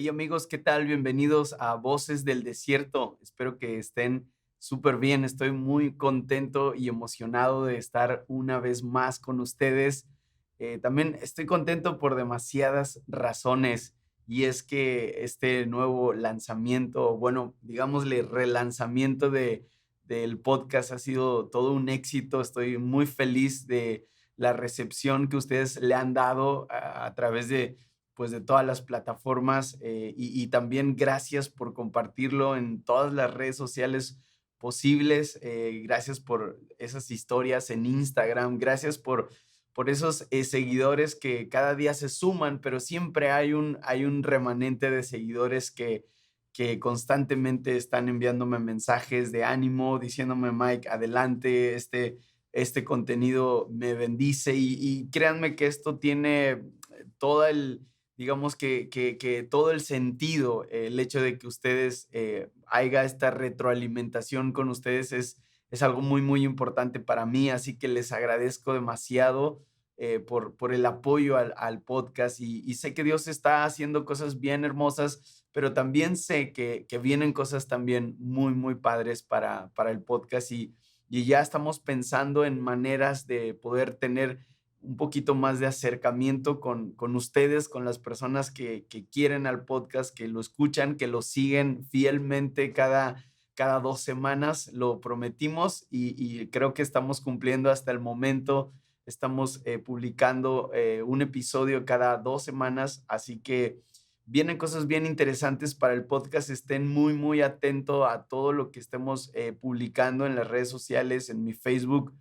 Hey amigos, ¿qué tal? Bienvenidos a Voces del Desierto. Espero que estén súper bien. Estoy muy contento y emocionado de estar una vez más con ustedes. También estoy contento por demasiadas razones y es que este nuevo lanzamiento, bueno, digámosle relanzamiento del podcast ha sido todo un éxito. Estoy muy feliz de la recepción que ustedes le han dado a través de pues de todas las plataformas y también gracias por compartirlo en todas las redes sociales posibles. Gracias por esas historias en Instagram, gracias por esos seguidores que cada día se suman, pero siempre hay un remanente de seguidores que constantemente están enviándome mensajes de ánimo, diciéndome, Mike, adelante, este contenido me bendice y créanme que esto tiene todo digamos que todo el sentido, el hecho de que ustedes haya esta retroalimentación con ustedes es algo muy, muy importante para mí, así que les agradezco demasiado por el apoyo al podcast y sé que Dios está haciendo cosas bien hermosas, pero también sé que vienen cosas también muy, muy padres para el podcast y ya estamos pensando en maneras de poder tener un poquito más de acercamiento con ustedes, con las personas que quieren al podcast, que lo escuchan, que lo siguen fielmente cada 2 semanas. Lo prometimos y creo que estamos cumpliendo hasta el momento. Estamos publicando un episodio cada 2 semanas, así que vienen cosas bien interesantes para el podcast. Estén muy, muy atentos a todo lo que estemos publicando en las redes sociales, en mi Facebook.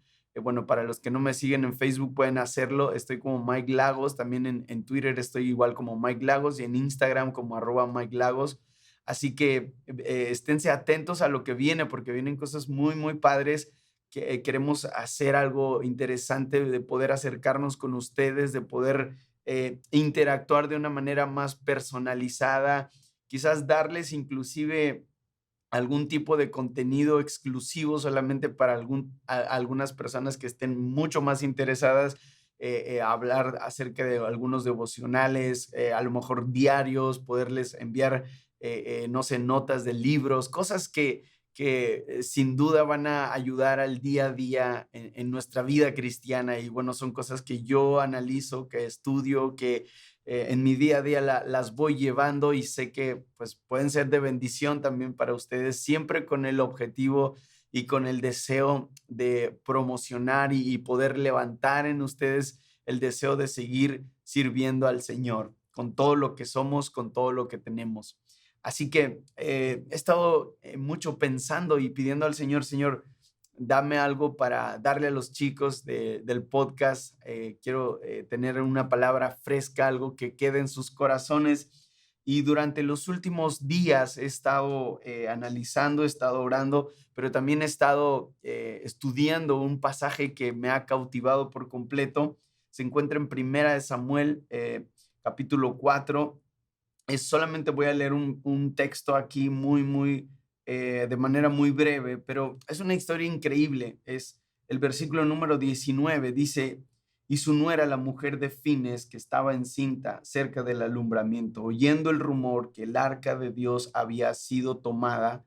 Bueno, para los que no me siguen en Facebook pueden hacerlo. Estoy como Mike Lagos. También en Twitter estoy igual como Mike Lagos y en Instagram como @Mike Lagos. Así que esténse atentos a lo que viene porque vienen cosas muy, muy padres. Que queremos hacer algo interesante de poder acercarnos con ustedes, de poder interactuar de una manera más personalizada, quizás darles inclusive algún tipo de contenido exclusivo solamente para algunas personas que estén mucho más interesadas, hablar acerca de algunos devocionales, a lo mejor diarios, poderles enviar, no sé, notas de libros, cosas que sin duda van a ayudar al día a día en nuestra vida cristiana. Y bueno, son cosas que yo analizo, que estudio, que en mi día a día las voy llevando y sé que pues pueden ser de bendición también para ustedes, siempre con el objetivo y con el deseo de promocionar y poder levantar en ustedes el deseo de seguir sirviendo al Señor con todo lo que somos, con todo lo que tenemos. Así que he estado mucho pensando y pidiendo al Señor, Señor, dame algo para darle a los chicos del podcast. Quiero tener una palabra fresca, algo que quede en sus corazones. Y durante los últimos días he estado analizando, he estado orando, pero también he estado estudiando un pasaje que me ha cautivado por completo. Se encuentra en Primera de Samuel, capítulo 4. Solamente voy a leer un texto aquí de manera muy breve, pero es una historia increíble. Es el versículo número 19, dice, y su nuera, la mujer de Fines, que estaba encinta cerca del alumbramiento, oyendo el rumor que el arca de Dios había sido tomada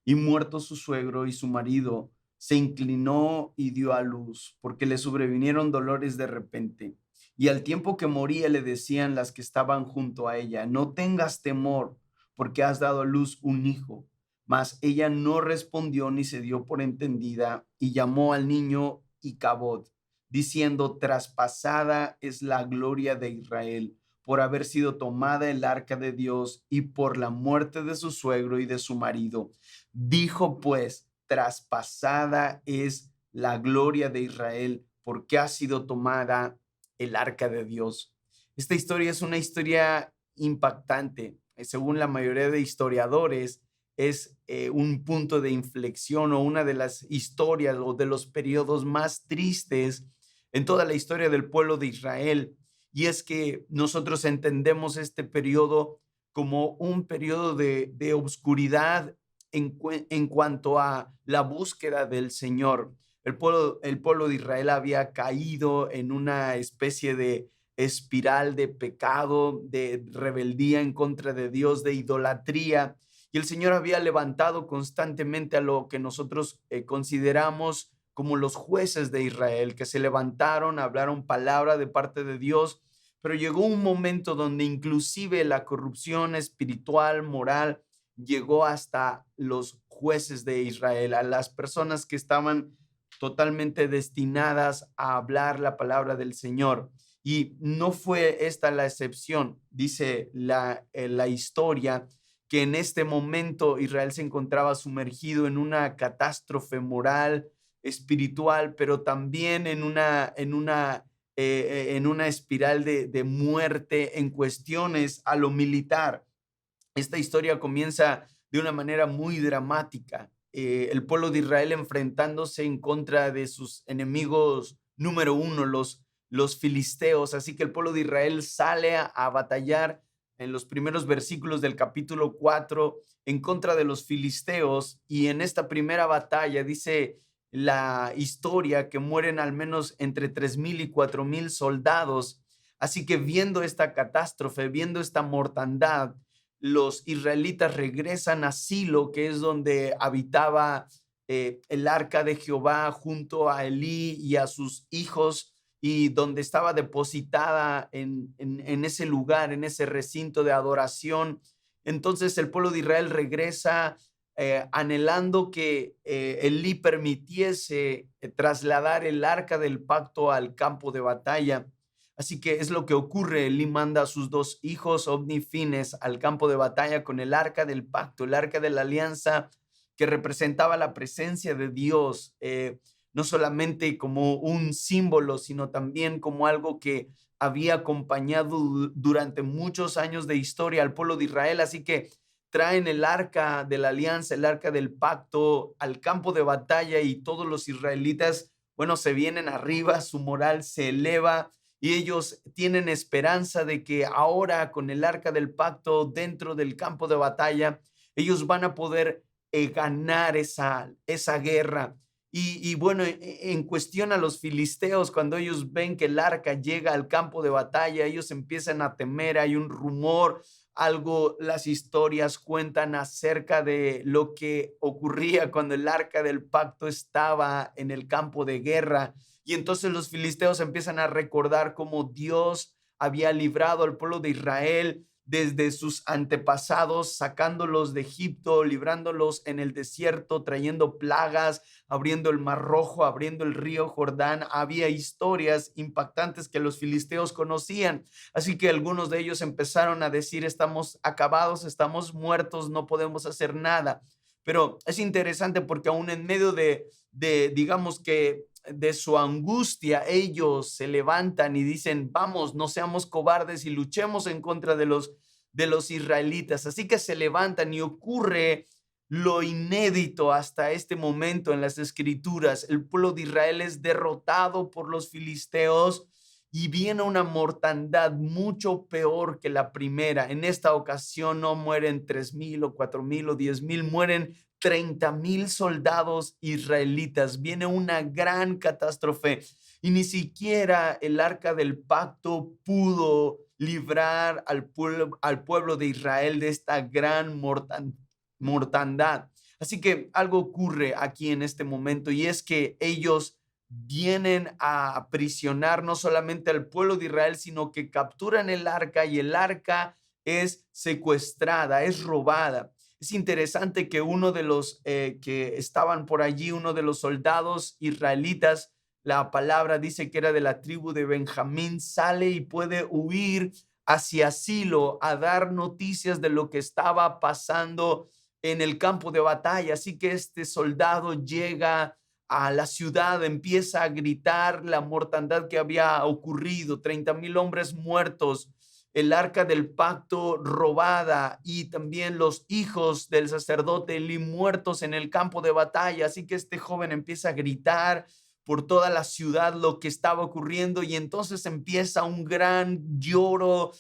y muerto su suegro y su marido, se inclinó y dio a luz, porque le sobrevinieron dolores de repente. Y al tiempo que moría le decían las que estaban junto a ella, no tengas temor, porque has dado a luz un hijo. Mas ella no respondió ni se dio por entendida y llamó al niño Icabod, diciendo, traspasada es la gloria de Israel por haber sido tomada el arca de Dios y por la muerte de su suegro y de su marido. Dijo pues, traspasada es la gloria de Israel porque ha sido tomada el arca de Dios. Esta historia es una historia impactante. Según la mayoría de historiadores, es un punto de inflexión o una de las historias o de los periodos más tristes en toda la historia del pueblo de Israel. Y es que nosotros entendemos este periodo como un periodo de obscuridad en cuanto a la búsqueda del Señor. El pueblo de Israel había caído en una especie de espiral de pecado, de rebeldía en contra de Dios, de idolatría. Y el Señor había levantado constantemente a lo que nosotros consideramos como los jueces de Israel, que se levantaron, hablaron palabra de parte de Dios, pero llegó un momento donde inclusive la corrupción espiritual, moral, llegó hasta los jueces de Israel, a las personas que estaban totalmente destinadas a hablar la palabra del Señor. Y no fue esta la excepción, dice la historia, que en este momento Israel se encontraba sumergido en una catástrofe moral, espiritual, pero también en una espiral de muerte en cuestiones a lo militar. Esta historia comienza de una manera muy dramática. El pueblo de Israel enfrentándose en contra de sus enemigos número uno, los filisteos. Así que el pueblo de Israel sale a batallar en los primeros versículos del capítulo 4 en contra de los filisteos. Y en esta primera batalla dice la historia que mueren al menos entre 3,000 y 4,000 soldados. Así que viendo esta catástrofe, viendo esta mortandad, los israelitas regresan a Silo, que es donde habitaba el arca de Jehová junto a Elí y a sus hijos, y donde estaba depositada en ese lugar, en ese recinto de adoración. Entonces el pueblo de Israel regresa anhelando que Elí permitiese trasladar el arca del pacto al campo de batalla. Así que es lo que ocurre. Elí manda a sus dos hijos, Ofni y Fines, al campo de batalla con el arca del pacto, el arca de la alianza, que representaba la presencia de Dios, no solamente como un símbolo, sino también como algo que había acompañado durante muchos años de historia al pueblo de Israel. Así que traen el arca de la alianza, el arca del pacto al campo de batalla, y todos los israelitas, bueno, se vienen arriba, su moral se eleva y ellos tienen esperanza de que ahora con el arca del pacto dentro del campo de batalla, ellos van a poder ganar esa guerra. Y bueno, en cuestión a los filisteos, cuando ellos ven que el arca llega al campo de batalla, ellos empiezan a temer, hay un rumor, algo, las historias cuentan acerca de lo que ocurría cuando el arca del pacto estaba en el campo de guerra. Y entonces los filisteos empiezan a recordar cómo Dios había librado al pueblo de Israel desde sus antepasados, sacándolos de Egipto, librándolos en el desierto, trayendo plagas, abriendo el Mar Rojo, abriendo el río Jordán. Había historias impactantes que los filisteos conocían. Así que algunos de ellos empezaron a decir: estamos acabados, estamos muertos, no podemos hacer nada. Pero es interesante porque aún en medio digamos que de su angustia, ellos se levantan y dicen: vamos, no seamos cobardes y luchemos en contra de los israelitas. Así que se levantan y ocurre lo inédito hasta este momento en las escrituras. El pueblo de Israel es derrotado por los filisteos y viene una mortandad mucho peor que la primera. En esta ocasión no mueren 3,000 o 4,000 o 10,000, mueren 30,000 soldados israelitas. Viene una gran catástrofe y ni siquiera el arca del pacto pudo librar al pueblo de Israel de esta gran mortandad. Así que algo ocurre aquí en este momento, y es que ellos vienen a aprisionar no solamente al pueblo de Israel, sino que capturan el arca, y el arca es secuestrada, es robada. Es interesante que uno de los que estaban por allí, uno de los soldados israelitas, la palabra dice que era de la tribu de Benjamín, sale y puede huir hacia Silo a dar noticias de lo que estaba pasando en el campo de batalla. Así que este soldado llega a la ciudad, empieza a gritar la mortandad que había ocurrido: 30,000 hombres muertos, el arca del pacto robada, y también los hijos del sacerdote Elí muertos en el campo de batalla. Así que este joven empieza a gritar por toda la ciudad lo que estaba ocurriendo, y entonces empieza un gran lloro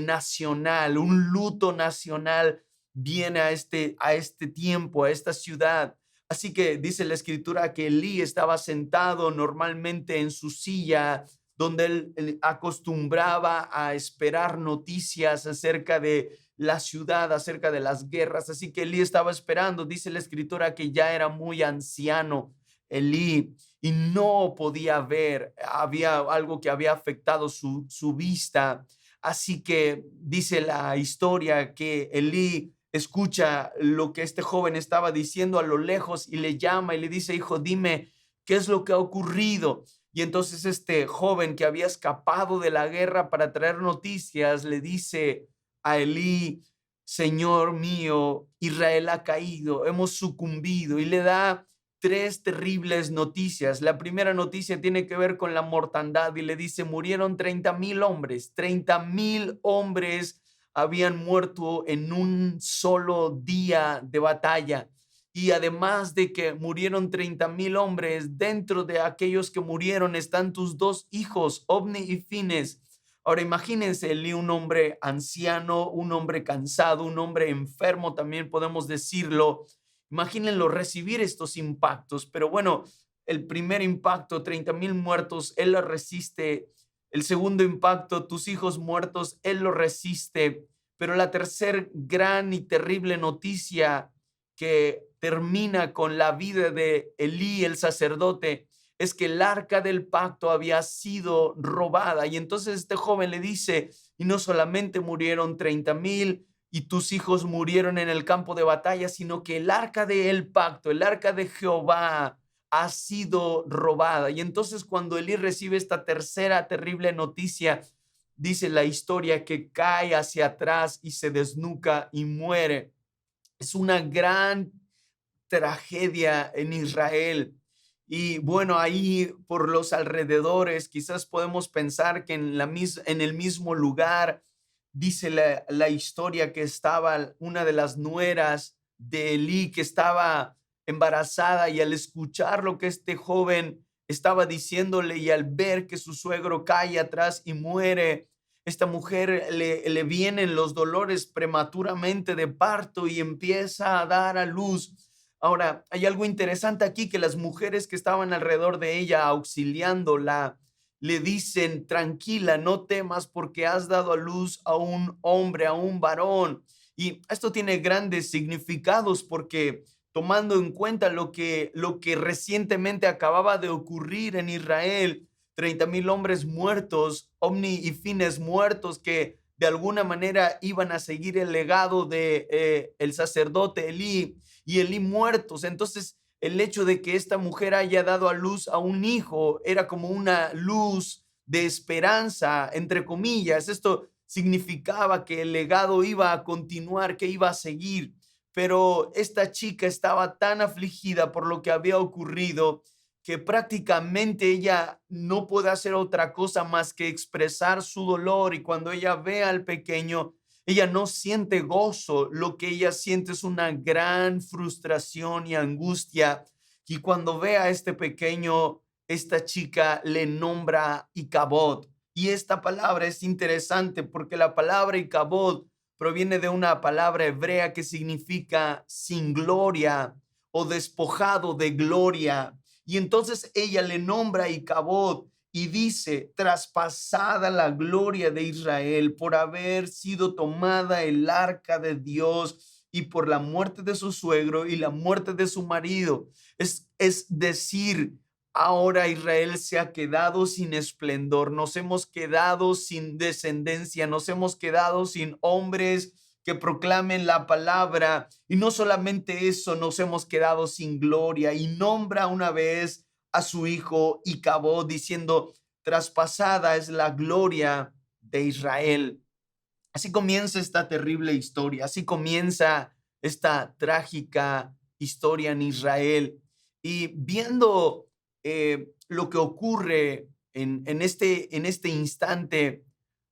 nacional, un luto nacional viene a este tiempo, a esta ciudad. Así que dice la escritura que Elí estaba sentado normalmente en su silla donde él acostumbraba a esperar noticias acerca de la ciudad, acerca de las guerras. Así que Elí estaba esperando. Dice la escritura que ya era muy anciano Elí y no podía ver. Había algo que había afectado su vista. Así que dice la historia que Elí escucha lo que este joven estaba diciendo a lo lejos y le llama y le dice: hijo, dime qué es lo que ha ocurrido. Y entonces este joven que había escapado de la guerra para traer noticias le dice a Elí: Señor mío, Israel ha caído, hemos sucumbido, y le da tres terribles noticias. La primera noticia tiene que ver con la mortandad y le dice: murieron 30,000 hombres, 30,000 hombres habían muerto en un solo día de batalla. Y además de que murieron 30,000 hombres, dentro de aquellos que murieron están tus dos hijos, Ovni y Fines. Ahora imagínense, Elí, un hombre anciano, un hombre cansado, un hombre enfermo, también podemos decirlo. Imagínenlo recibir estos impactos, pero bueno, el primer impacto, 30,000 muertos, él lo resiste. El segundo impacto, tus hijos muertos, él lo resiste. Pero la tercera gran y terrible noticia que termina con la vida de Elí, el sacerdote, es que el arca del pacto había sido robada. Y entonces este joven le dice: y no solamente murieron 30,000 y tus hijos murieron en el campo de batalla, sino que el arca del pacto, el arca de Jehová, ha sido robada. Y entonces cuando Elí recibe esta tercera terrible noticia, dice la historia que cae hacia atrás y se desnuca y muere. Es una gran tragedia en Israel. Y bueno, ahí por los alrededores quizás podemos pensar que en el mismo lugar, dice la historia, que estaba una de las nueras de Elí, que estaba embarazada, y al escuchar lo que este joven estaba diciéndole y al ver que su suegro cae atrás y muere, esta mujer le vienen los dolores prematuramente de parto y empieza a dar a luz. Ahora, hay algo interesante aquí, que las mujeres que estaban alrededor de ella auxiliándola le dicen: tranquila, no temas, porque has dado a luz a un hombre, a un varón. Y esto tiene grandes significados, porque tomando en cuenta lo que recientemente acababa de ocurrir en Israel, 30,000 hombres muertos, Omni y Fines muertos, que de alguna manera iban a seguir el legado de el sacerdote Elí, y Elí muertos. Entonces, el hecho de que esta mujer haya dado a luz a un hijo era como una luz de esperanza, entre comillas. Esto significaba que el legado iba a continuar, que iba a seguir. Pero esta chica estaba tan afligida por lo que había ocurrido que prácticamente ella no puede hacer otra cosa más que expresar su dolor, y cuando ella ve al pequeño, ella no siente gozo. Lo que ella siente es una gran frustración y angustia. Y cuando ve a este pequeño, esta chica le nombra Icabod. Y esta palabra es interesante porque la palabra Icabod proviene de una palabra hebrea que significa sin gloria o despojado de gloria. Y entonces ella le nombra Icabod y dice: traspasada la gloria de Israel por haber sido tomada el arca de Dios y por la muerte de su suegro y la muerte de su marido. Es decir, ahora Israel se ha quedado sin esplendor, nos hemos quedado sin descendencia, nos hemos quedado sin hombres que proclamen la palabra. Y no solamente eso, nos hemos quedado sin gloria. Y nombra una vez a su hijo Icabod, diciendo: traspasada es la gloria de Israel. Así comienza esta terrible historia, así comienza esta trágica historia en Israel. Y viendo lo que ocurre en este instante,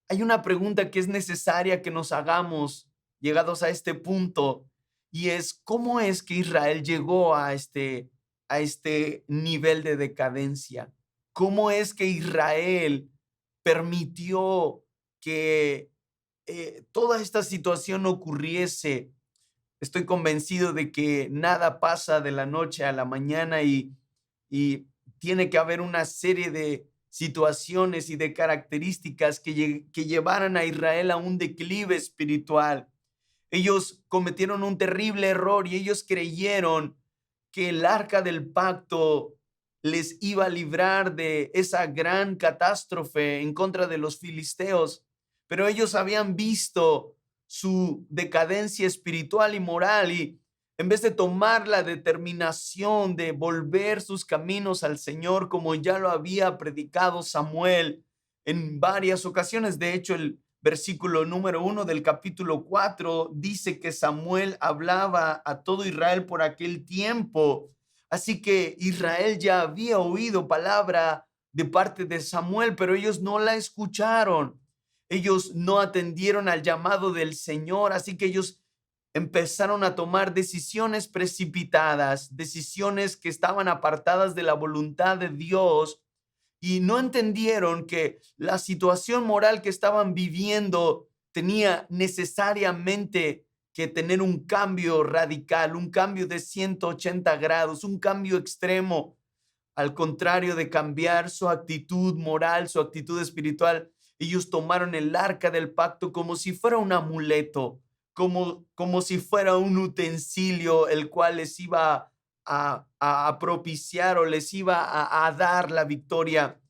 hay una pregunta que es necesaria que nos hagamos llegados a este punto, y es: ¿cómo es que Israel llegó a este nivel de decadencia? ¿Cómo es que Israel permitió que toda esta situación ocurriese? Estoy convencido de que nada pasa de la noche a la mañana, y tiene que haber una serie de situaciones y de características que llevaran a Israel a un declive espiritual. Ellos cometieron un terrible error y ellos creyeron que el arca del pacto les iba a librar de esa gran catástrofe en contra de los filisteos, pero ellos habían visto su decadencia espiritual y moral y en vez de tomar la determinación de volver sus caminos al Señor, como ya lo había predicado Samuel en varias ocasiones. De hecho, el versículo número 1 del capítulo 4 dice que Samuel hablaba a todo Israel por aquel tiempo. Así que Israel ya había oído palabra de parte de Samuel, pero ellos no la escucharon. Ellos no atendieron al llamado del Señor, así que ellos empezaron a tomar decisiones precipitadas, decisiones que estaban apartadas de la voluntad de Dios y no entendieron que la situación moral que estaban viviendo tenía necesariamente que tener un cambio radical, un cambio de 180 grados, un cambio extremo. Al contrario de cambiar su actitud moral, su actitud espiritual, ellos tomaron el arca del pacto como si fuera un amuleto, como si fuera un utensilio el cual les iba a propiciar o les iba a dar la victoria.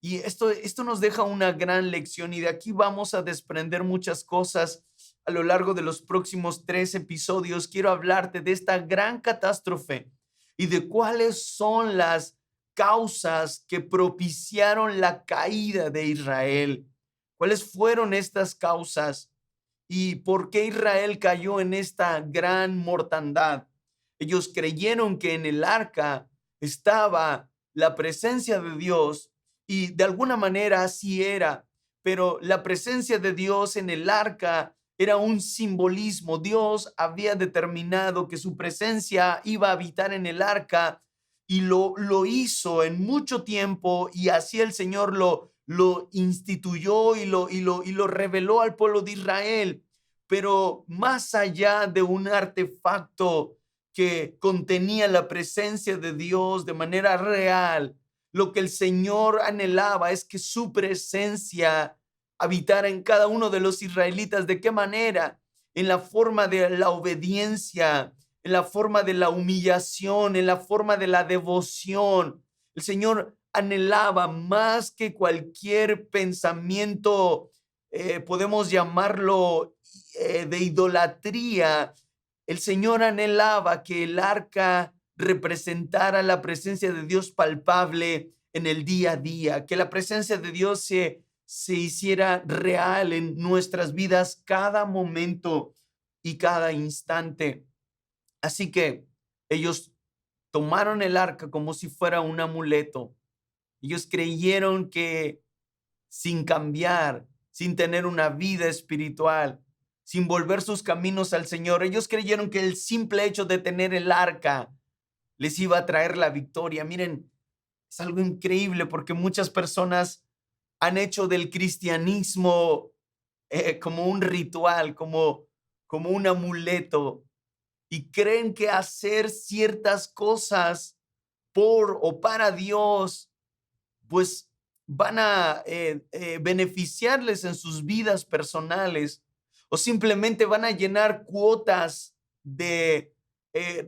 Y esto nos deja una gran lección y de aquí vamos a desprender muchas cosas a lo largo de los próximos 3 episodios. Quiero hablarte de esta gran catástrofe y de cuáles son las causas que propiciaron la caída de Israel. ¿Cuáles fueron estas causas y por qué Israel cayó en esta gran mortandad? Ellos creyeron que en el arca estaba la presencia de Dios y de alguna manera así era, pero la presencia de Dios en el arca era un simbolismo. Dios había determinado que su presencia iba a habitar en el arca y lo hizo en mucho tiempo y así el Señor lo instituyó y lo reveló al pueblo de Israel. Pero más allá de un artefacto que contenía la presencia de Dios de manera real, lo que el Señor anhelaba es que su presencia habitara en cada uno de los israelitas. ¿De qué manera? En la forma de la obediencia, en la forma de la humillación, en la forma de la devoción. El Señor anhelaba más que cualquier pensamiento, podemos llamarlo de idolatría. El Señor anhelaba que el arca representara la presencia de Dios palpable en el día a día, que la presencia de Dios se hiciera real en nuestras vidas cada momento y cada instante. Así que ellos tomaron el arca como si fuera un amuleto. Ellos creyeron que sin cambiar, sin tener una vida espiritual, sin volver sus caminos al Señor, ellos creyeron que el simple hecho de tener el arca les iba a traer la victoria. Miren, es algo increíble porque muchas personas han hecho del cristianismo como un ritual, como un amuleto, y creen que hacer ciertas cosas por o para Dios, pues van a beneficiarles en sus vidas personales o simplemente van a llenar cuotas de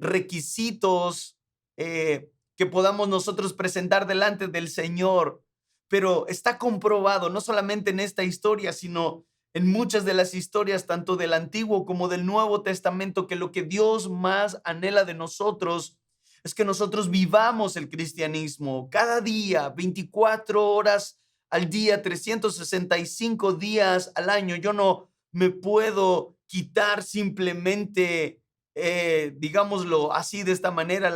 requisitos que podamos nosotros presentar delante del Señor. Pero está comprobado, no solamente en esta historia, sino en muchas de las historias, tanto del Antiguo como del Nuevo Testamento, que lo que Dios más anhela de nosotros es que nosotros vivamos el cristianismo cada día, 24 horas al día, 365 días al año. Yo no me puedo quitar simplemente, digámoslo así, de esta manera,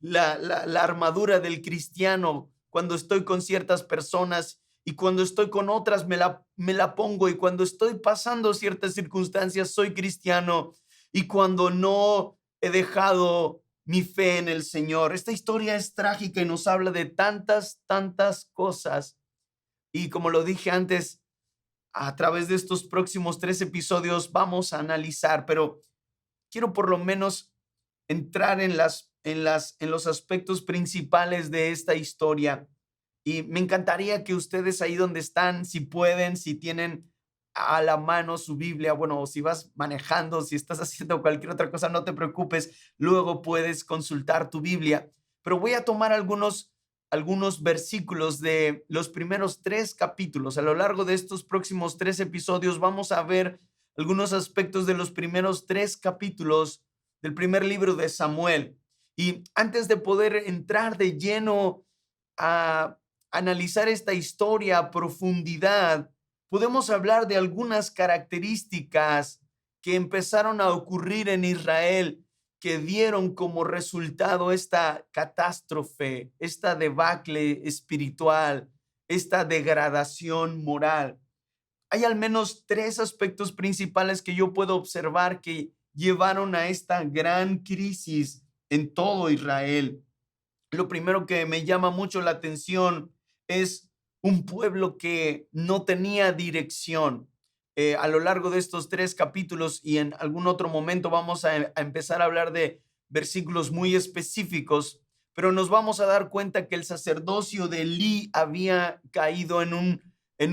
la armadura del cristiano cuando estoy con ciertas personas y cuando estoy con otras me la pongo, y cuando estoy pasando ciertas circunstancias soy cristiano, y cuando no he dejado mi fe en el Señor. Esta historia es trágica y nos habla de tantas cosas. Y como lo dije antes, a través de estos próximos 3 episodios vamos a analizar, pero quiero por lo menos entrar en los aspectos principales de esta historia. Y me encantaría que ustedes ahí donde están, si pueden, si tienen a la mano su Biblia, bueno, si vas manejando, si estás haciendo cualquier otra cosa, no te preocupes, luego puedes consultar tu Biblia. Pero voy a tomar algunos versículos de los primeros 3 capítulos. A lo largo de estos próximos 3 episodios vamos a ver algunos aspectos de los primeros 3 capítulos del primer libro de Samuel. Y antes de poder entrar de lleno a analizar esta historia a profundidad, podemos hablar de algunas características que empezaron a ocurrir en Israel que dieron como resultado esta catástrofe, esta debacle espiritual, esta degradación moral. Hay al menos 3 aspectos principales que yo puedo observar que llevaron a esta gran crisis en todo Israel. Lo primero que me llama mucho la atención es un pueblo que no tenía dirección. A lo largo de estos 3 capítulos y en algún otro momento vamos a empezar a hablar de versículos muy específicos, pero nos vamos a dar cuenta que el sacerdocio de Elí había caído en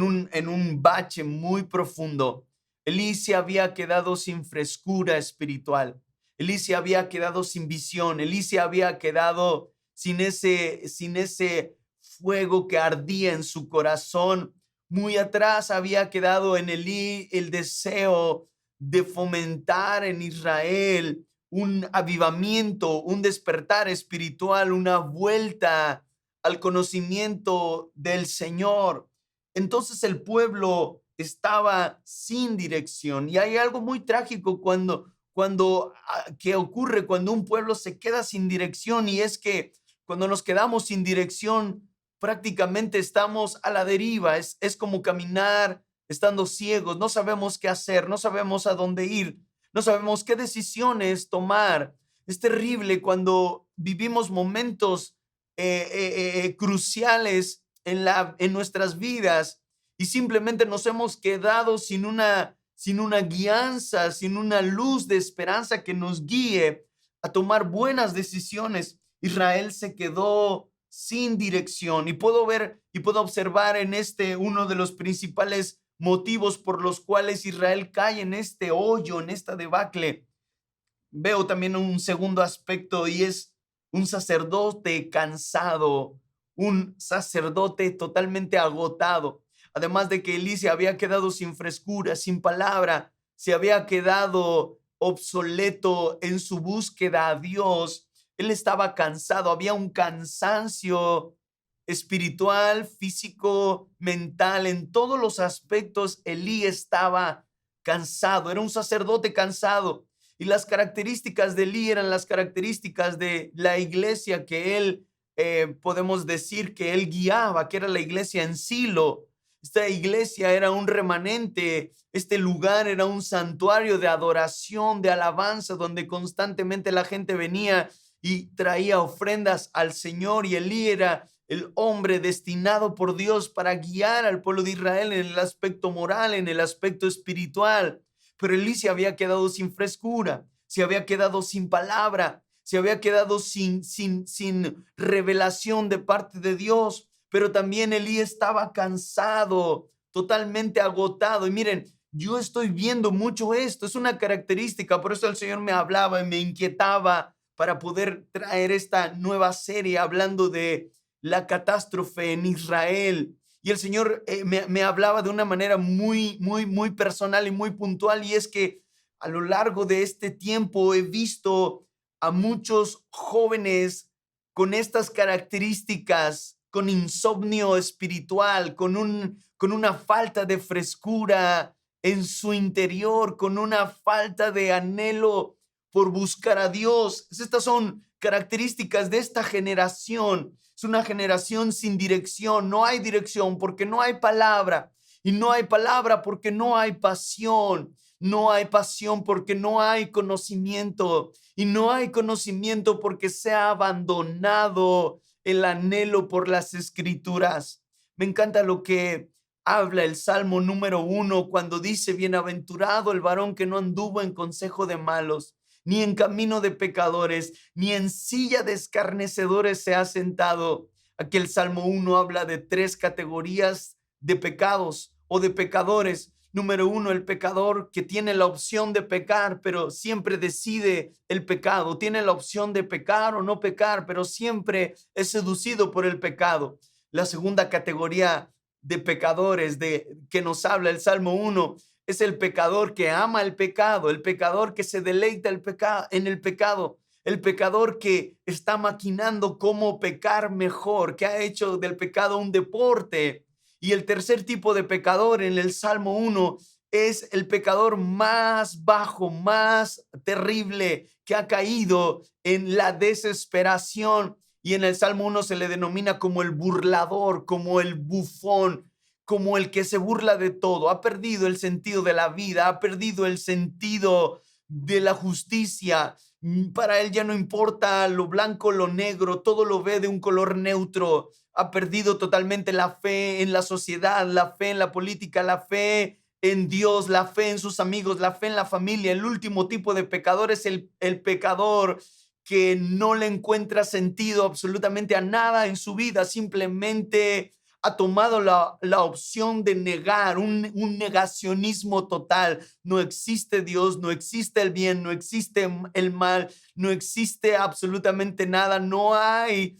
un bache muy profundo. Elí se había quedado sin frescura espiritual. Elí se había quedado sin visión. Elí se había quedado sin ese fuego que ardía en su corazón. Muy atrás había quedado en Elí el deseo de fomentar en Israel un avivamiento, un despertar espiritual, una vuelta al conocimiento del Señor. Entonces el pueblo estaba sin dirección y hay algo muy trágico que ocurre cuando un pueblo se queda sin dirección, y es que cuando nos quedamos sin dirección, prácticamente estamos a la deriva. Es como caminar estando ciegos. No sabemos qué hacer, no sabemos a dónde ir, no sabemos qué decisiones tomar. Es terrible cuando vivimos momentos cruciales en nuestras vidas y simplemente nos hemos quedado sin una guianza, sin una luz de esperanza que nos guíe a tomar buenas decisiones. Israel se quedó sin dirección y puedo ver y puedo observar en uno de los principales motivos por los cuales Israel cae en este hoyo, en esta debacle. Veo también un segundo aspecto y es un sacerdote cansado, un sacerdote totalmente agotado. Además de que Elí se había quedado sin frescura, sin palabra, se había quedado obsoleto en su búsqueda a Dios. Él estaba cansado, había un cansancio espiritual, físico, mental, en todos los aspectos. Elí estaba cansado, era un sacerdote cansado. Y las características de Elí eran las características de la iglesia que él, podemos decir que él guiaba, que era la iglesia en Silo. Esta iglesia era un remanente, este lugar era un santuario de adoración, de alabanza, donde constantemente la gente venía y traía ofrendas al Señor, y Elí era el hombre destinado por Dios para guiar al pueblo de Israel en el aspecto moral, en el aspecto espiritual. Pero Elí se había quedado sin frescura, se había quedado sin palabra, se había quedado sin revelación de parte de Dios. Pero también Elí estaba cansado, totalmente agotado. Y miren, yo estoy viendo mucho esto, es una característica, por eso el Señor me hablaba y me inquietaba para poder traer esta nueva serie hablando de la catástrofe en Israel. Y el Señor me hablaba de una manera muy, muy, muy personal y muy puntual. Y es que a lo largo de este tiempo he visto a muchos jóvenes con estas características, con insomnio espiritual, con una falta de frescura en su interior, con una falta de anhelo por buscar a Dios. Estas son características de esta generación. Es una generación sin dirección. No hay dirección porque no hay palabra. Y no hay palabra porque no hay pasión. No hay pasión porque no hay conocimiento. Y no hay conocimiento porque se ha abandonado el anhelo por las escrituras. Me encanta lo que habla el Salmo número 1 cuando dice: bienaventurado el varón que no anduvo en consejo de malos, ni en camino de pecadores, ni en silla de escarnecedores se ha sentado. Aquí el Salmo 1 habla de 3 categorías de pecados o de pecadores. Número 1, el pecador que tiene la opción de pecar, pero siempre decide el pecado. Tiene la opción de pecar o no pecar, pero siempre es seducido por el pecado. La segunda categoría de pecadores de que nos habla el Salmo 1 es el pecador que ama el pecador que se deleita en el pecado, el pecador que está maquinando cómo pecar mejor, que ha hecho del pecado un deporte. Y el tercer tipo de pecador en el Salmo 1 es el pecador más bajo, más terrible, que ha caído en la desesperación. Y en el Salmo 1 se le denomina como el burlador, como el bufón, como el que se burla de todo. Ha perdido el sentido de la vida, ha perdido el sentido de la justicia. Para él ya no importa lo blanco, lo negro, todo lo ve de un color neutro. Ha perdido totalmente la fe en la sociedad, la fe en la política, la fe en Dios, la fe en sus amigos, la fe en la familia. El último tipo de pecador es el pecador que no le encuentra sentido absolutamente a nada en su vida, simplemente ha tomado la opción de negar, un negacionismo total. No existe Dios, no existe el bien, no existe el mal, no existe absolutamente nada, no hay,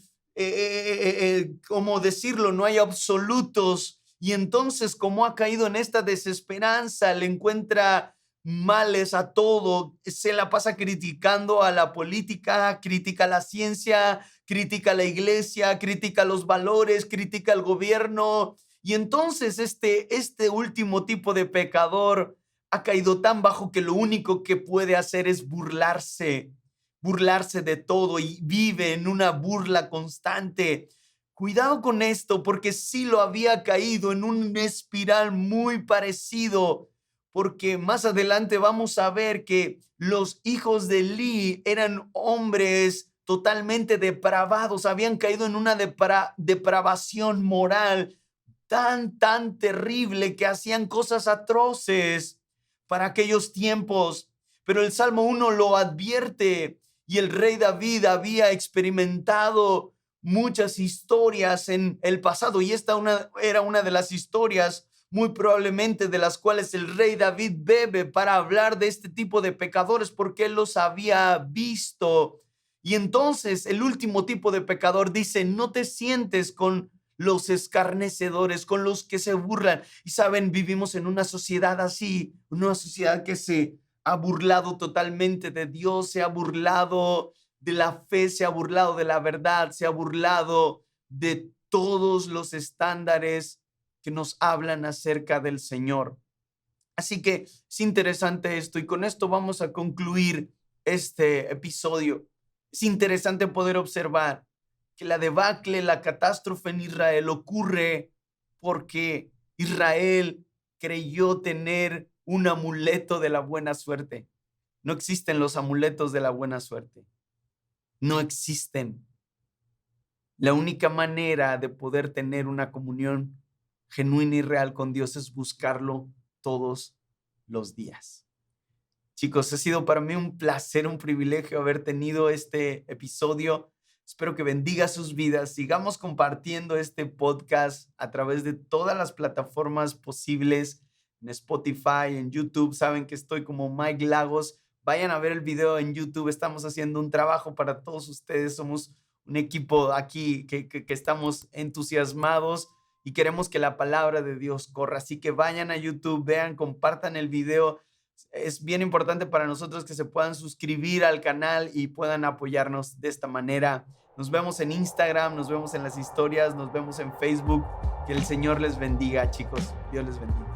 ¿cómo decirlo? No hay absolutos. Y entonces, como ha caído en esta desesperanza, le encuentra males a todo, se la pasa criticando a la política, critica la ciencia, critica la iglesia, critica los valores, critica el gobierno. Y entonces este último tipo de pecador ha caído tan bajo que lo único que puede hacer es burlarse de todo y vive en una burla constante. Cuidado con esto, porque sí lo había caído en un espiral muy parecido, porque más adelante vamos a ver que los hijos de Eli eran hombres totalmente depravados, habían caído en una depravación moral tan terrible que hacían cosas atroces para aquellos tiempos. Pero el Salmo 1 lo advierte y el rey David había experimentado muchas historias en el pasado y esta era una de las historias muy probablemente de las cuales el rey David bebe para hablar de este tipo de pecadores porque él los había visto. Y entonces el último tipo de pecador dice, no te sientes con los escarnecedores, con los que se burlan. Y saben, vivimos en una sociedad así, una sociedad que se ha burlado totalmente de Dios, se ha burlado de la fe, se ha burlado de la verdad, se ha burlado de todos los estándares que nos hablan acerca del Señor. Así que es interesante esto y con esto vamos a concluir este episodio. Es interesante poder observar que la debacle, la catástrofe en Israel ocurre porque Israel creyó tener un amuleto de la buena suerte. No existen los amuletos de la buena suerte. No existen. La única manera de poder tener una comunión genuina y real con Dios es buscarlo todos los días. Chicos, ha sido para mí un placer, un privilegio haber tenido este episodio. Espero que bendiga sus vidas. Sigamos compartiendo este podcast a través de todas las plataformas posibles, en Spotify, en YouTube. Saben que estoy como Mike Lagos. Vayan a ver el video en YouTube. Estamos haciendo un trabajo para todos ustedes. Somos un equipo aquí que estamos entusiasmados y queremos que la palabra de Dios corra. Así que vayan a YouTube, vean, compartan el video. Es bien importante para nosotros que se puedan suscribir al canal y puedan apoyarnos de esta manera. Nos vemos en Instagram, nos vemos en las historias, nos vemos en Facebook. Que el Señor les bendiga, chicos. Dios les bendiga.